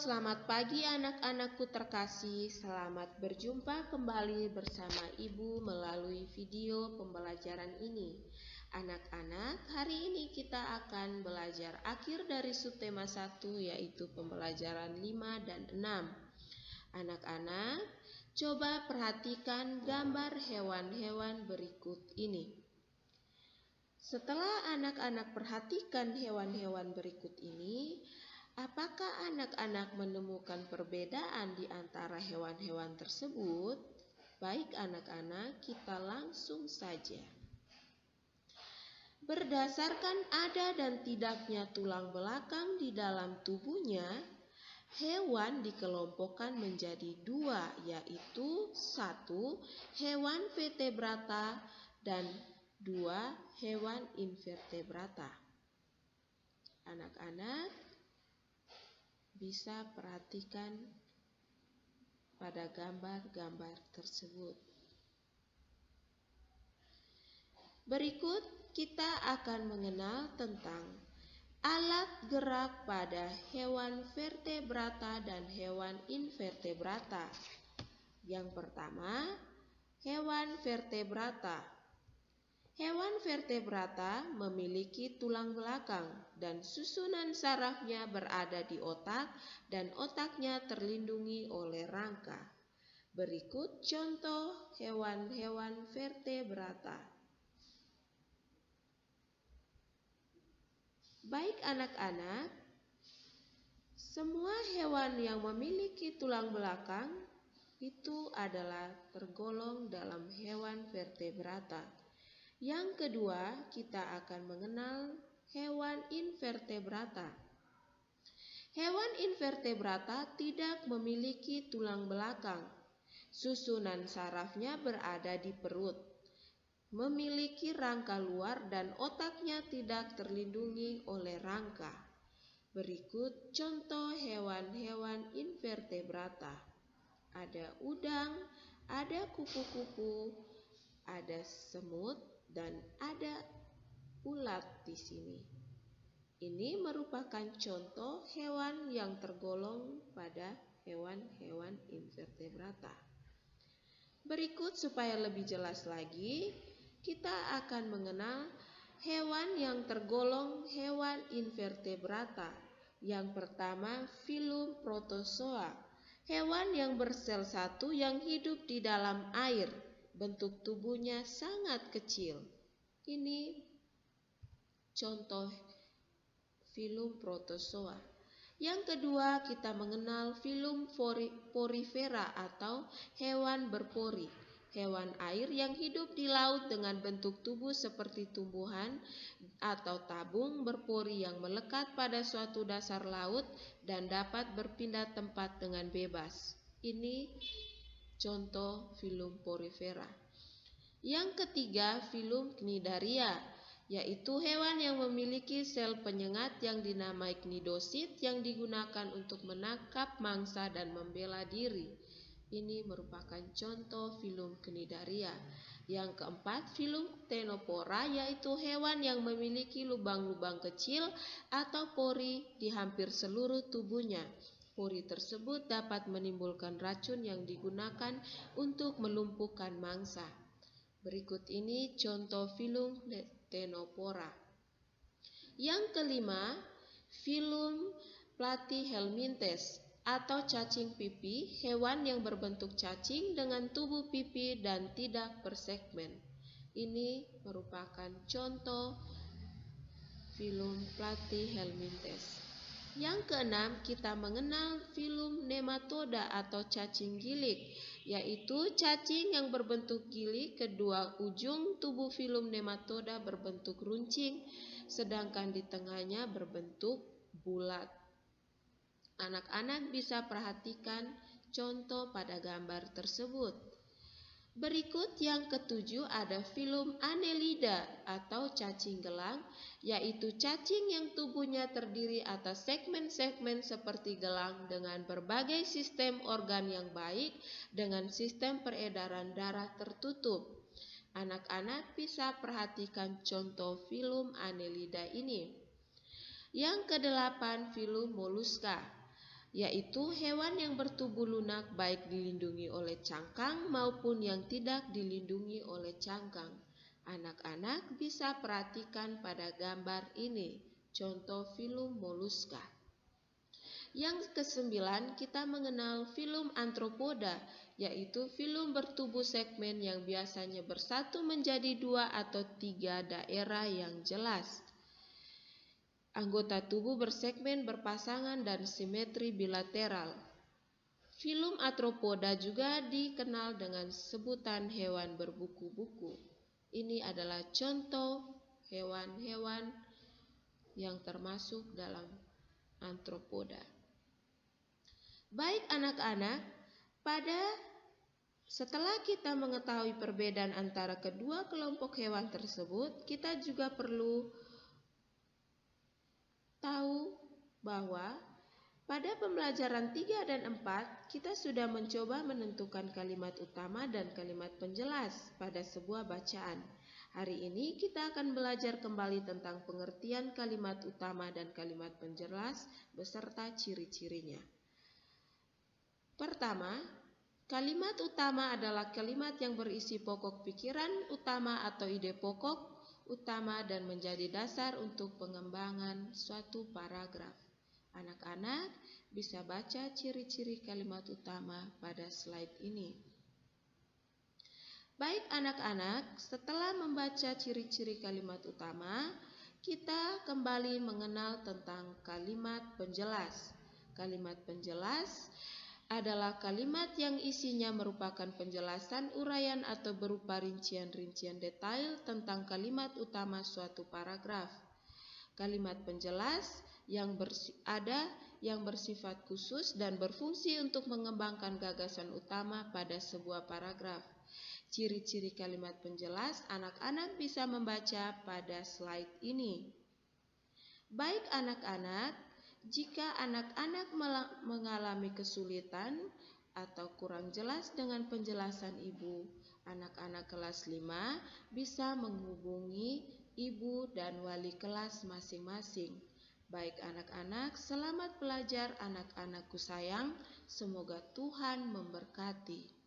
Selamat pagi anak-anakku terkasih. Selamat berjumpa kembali bersama Ibu melalui video pembelajaran ini. Anak-anak, hari ini kita akan belajar akhir dari subtema 1 yaitu pembelajaran 5 dan 6. Anak-anak, coba perhatikan gambar hewan-hewan berikut ini. Setelah anak-anak perhatikan hewan-hewan berikut ini, apakah anak-anak menemukan perbedaan di antara hewan-hewan tersebut? Baik anak-anak, kita langsung saja. Berdasarkan ada dan tidaknya tulang belakang di dalam tubuhnya, hewan dikelompokkan menjadi dua, yaitu 1. Hewan vertebrata dan 2. Hewan invertebrata. Anak-anak bisa perhatikan pada gambar-gambar tersebut. Berikut kita akan mengenal tentang alat gerak pada hewan vertebrata dan hewan invertebrata. Yang pertama, hewan vertebrata. Hewan vertebrata memiliki tulang belakang dan susunan sarafnya berada di otak dan otaknya terlindungi oleh rangka. Berikut contoh hewan-hewan vertebrata. Baik anak-anak, semua hewan yang memiliki tulang belakang itu adalah tergolong dalam hewan vertebrata. Yang kedua, kita akan mengenal hewan invertebrata. Hewan invertebrata tidak memiliki tulang belakang. Susunan sarafnya berada di perut. Memiliki rangka luar dan otaknya tidak terlindungi oleh rangka. Berikut contoh hewan-hewan invertebrata. Ada udang, ada kupu-kupu, ada semut, dan ada ulat di sini. Ini merupakan contoh hewan yang tergolong pada hewan-hewan invertebrata. Berikut supaya lebih jelas lagi, kita akan mengenal hewan yang tergolong hewan invertebrata. Yang pertama, filum Protozoa. Hewan yang bersel satu yang hidup di dalam air. Bentuk tubuhnya sangat kecil. Ini contoh filum Protozoa. Yang kedua, kita mengenal filum Porifera atau hewan berpori. Hewan air yang hidup di laut dengan bentuk tubuh seperti tumbuhan atau tabung berpori yang melekat pada suatu dasar laut dan dapat berpindah tempat dengan bebas. Ini contoh filum Porifera. Yang ketiga, filum Cnidaria, yaitu hewan yang memiliki sel penyengat yang dinamai cnidosit yang digunakan untuk menangkap mangsa dan membela diri. Ini merupakan contoh filum Cnidaria. Yang keempat, filum Ctenophora, yaitu hewan yang memiliki lubang-lubang kecil atau pori di hampir seluruh tubuhnya. Pori tersebut dapat menimbulkan racun yang digunakan untuk melumpuhkan mangsa. Berikut ini contoh filum Ctenophora. Yang kelima, filum Platyhelminthes atau cacing pipi, hewan yang berbentuk cacing dengan tubuh pipi dan tidak bersegmen. Ini merupakan contoh filum Platyhelminthes. Yang keenam, kita mengenal filum Nematoda atau cacing gilik, yaitu cacing yang berbentuk gilik. Kedua ujung tubuh filum Nematoda berbentuk runcing, sedangkan di tengahnya berbentuk bulat. Anak-anak bisa perhatikan contoh pada gambar tersebut. Berikut yang ketujuh ada filum Annelida atau cacing gelang, yaitu cacing yang tubuhnya terdiri atas segmen-segmen seperti gelang dengan berbagai sistem organ yang baik dengan sistem peredaran darah tertutup. Anak-anak bisa perhatikan contoh filum Annelida ini. Yang kedelapan, filum Mollusca. yaitu hewan yang bertubuh lunak baik dilindungi oleh cangkang maupun yang tidak dilindungi oleh cangkang. Anak-anak bisa perhatikan pada gambar ini, contoh filum moluska. Yang kesembilan, kita mengenal filum Arthropoda, yaitu filum bertubuh segmen yang biasanya bersatu menjadi 2 atau 3 daerah yang jelas. Anggota tubuh bersegmen, berpasangan, dan simetri bilateral. Filum Arthropoda juga dikenal dengan sebutan hewan berbuku-buku. Ini adalah contoh hewan-hewan yang termasuk dalam Arthropoda. Baik anak-anak, setelah kita mengetahui perbedaan antara kedua kelompok hewan tersebut, kita juga perlu tahu bahwa pada pembelajaran 3 dan 4, kita sudah mencoba menentukan kalimat utama dan kalimat penjelas pada sebuah bacaan. Hari ini kita akan belajar kembali tentang pengertian kalimat utama dan kalimat penjelas beserta ciri-cirinya. Pertama, kalimat utama adalah kalimat yang berisi pokok pikiran utama atau ide pokok utama dan menjadi dasar untuk pengembangan suatu paragraf. Anak-anak bisa baca ciri-ciri kalimat utama pada slide ini. Baik anak-anak, setelah membaca ciri-ciri kalimat utama, kita kembali mengenal tentang kalimat penjelas. Kalimat penjelas adalah kalimat yang isinya merupakan penjelasan uraian atau berupa rincian-rincian detail tentang kalimat utama suatu paragraf. Kalimat penjelas yang bersifat khusus dan berfungsi untuk mengembangkan gagasan utama pada sebuah paragraf. Ciri-ciri kalimat penjelas anak-anak bisa membaca pada slide ini. Baik anak-anak, jika anak-anak mengalami kesulitan atau kurang jelas dengan penjelasan ibu, anak-anak kelas 5 bisa menghubungi ibu dan wali kelas masing-masing. Baik anak-anak, selamat belajar anak-anakku sayang. Semoga Tuhan memberkati.